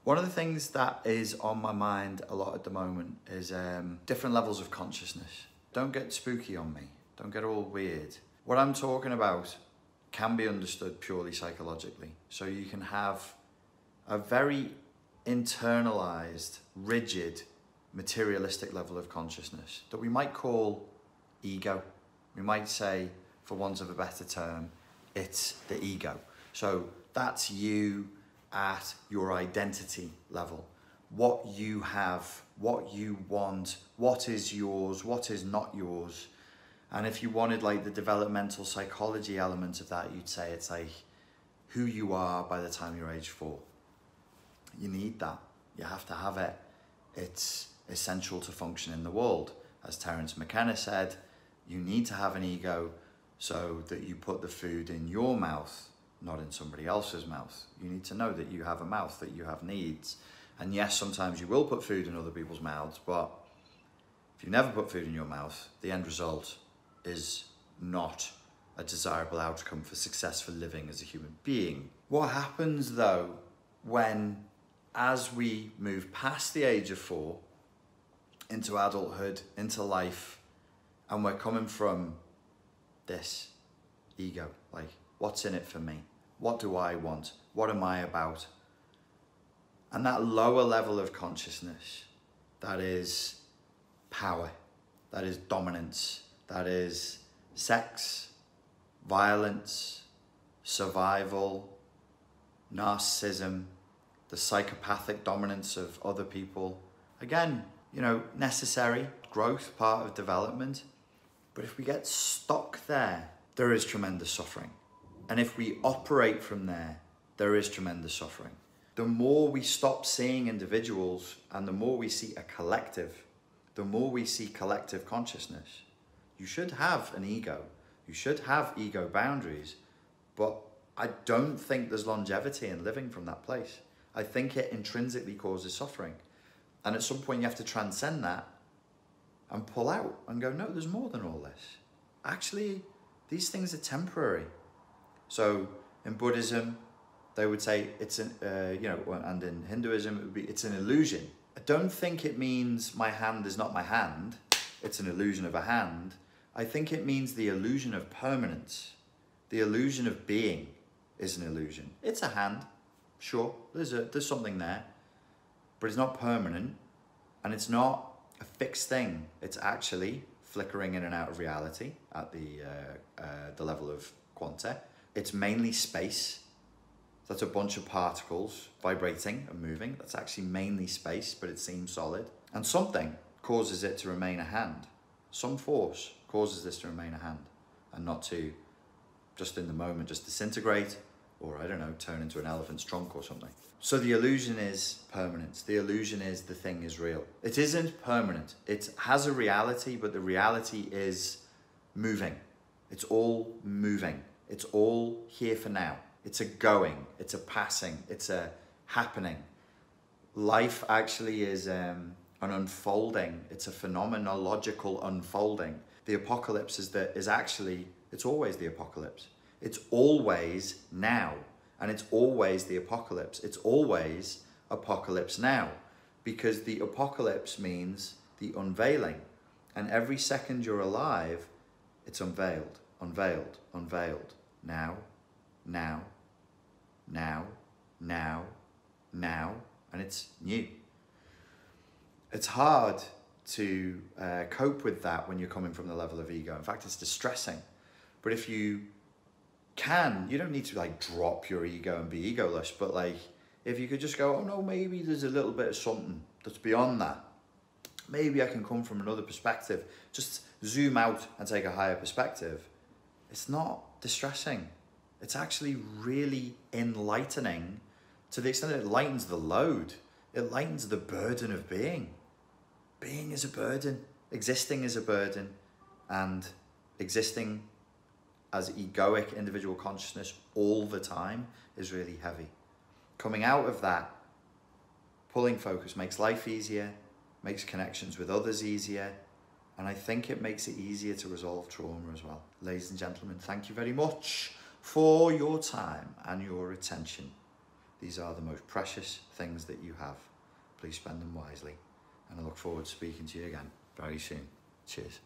One of the things that is on my mind a lot at the moment is different levels of consciousness. Don't get spooky on me. Don't get all weird. What I'm talking about can be understood purely psychologically. So you can have a very internalized, rigid, materialistic level of consciousness that we might call ego. We might say, for want of a better term, it's the ego. So that's you at your identity level. What you have, what you want, what is yours, what is not yours. And if you wanted like the developmental psychology element of that, you'd say it's like who you are by the time you're age 4. You need that. You have to have it. It's essential to function in the world. As Terence McKenna said, you need to have an ego so that you put the food in your mouth, not in somebody else's mouth. You need to know that you have a mouth, that you have needs. And yes, sometimes you will put food in other people's mouths, but if you never put food in your mouth, the end result is not a desirable outcome for successful living as a human being. What happens though when, as we move past the age of 4 into adulthood, into life, and we're coming from this ego, like what's in it for me? What do I want? What am I about? And that lower level of consciousness, that is power, that is dominance, that is sex, violence, survival, narcissism, the psychopathic dominance of other people. Again, you know, necessary growth, part of development. But if we get stuck there, there is tremendous suffering. And if we operate from there, there is tremendous suffering. The more we stop seeing individuals and the more we see a collective, the more we see collective consciousness. You should have an ego. You should have ego boundaries. But I don't think there's longevity in living from that place. I think it intrinsically causes suffering. And at some point you have to transcend that and pull out and go, no, there's more than all this. Actually, these things are temporary. So in Buddhism, they would say it's an, and in Hinduism, it would be, it's an illusion. I don't think it means my hand is not my hand. It's an illusion of a hand. I think it means the illusion of permanence. The illusion of being is an illusion. It's a hand, sure, there's something there, but it's not permanent and it's not a fixed thing. It's actually flickering in and out of reality at the level of quanta. It's mainly space. That's a bunch of particles vibrating and moving. That's actually mainly space, but it seems solid. And something causes it to remain a hand. Some force causes this to remain a hand and not to just in the moment just disintegrate or, I don't know, turn into an elephant's trunk or something. So the illusion is permanence. The illusion is the thing is real. It isn't permanent. It has a reality, but the reality is moving. It's all moving. It's all here for now. It's a going, it's a passing, it's a happening. Life actually is an unfolding. It's a phenomenological unfolding. The apocalypse is actually, it's always the apocalypse. It's always now. And it's always the apocalypse. It's always apocalypse now. Because the apocalypse means the unveiling. And every second you're alive, it's unveiled, unveiled, unveiled. Now, now, now, now, now, and it's new. It's hard to cope with that when you're coming from the level of ego. In fact, it's distressing. But if you can, you don't need to like drop your ego and be egoless, but like if you could just go, oh no, maybe there's a little bit of something that's beyond that. Maybe I can come from another perspective. Just zoom out and take a higher perspective. It's not distressing. It's actually really enlightening to the extent that it lightens the load. It lightens the burden of being. Being is a burden. Existing is a burden. And existing as egoic individual consciousness all the time is really heavy. Coming out of that, pulling focus makes life easier, makes connections with others easier, and I think it makes it easier to resolve trauma as well. Ladies and gentlemen, thank you very much for your time and your attention. These are the most precious things that you have. Please spend them wisely. And I look forward to speaking to you again very soon. Cheers.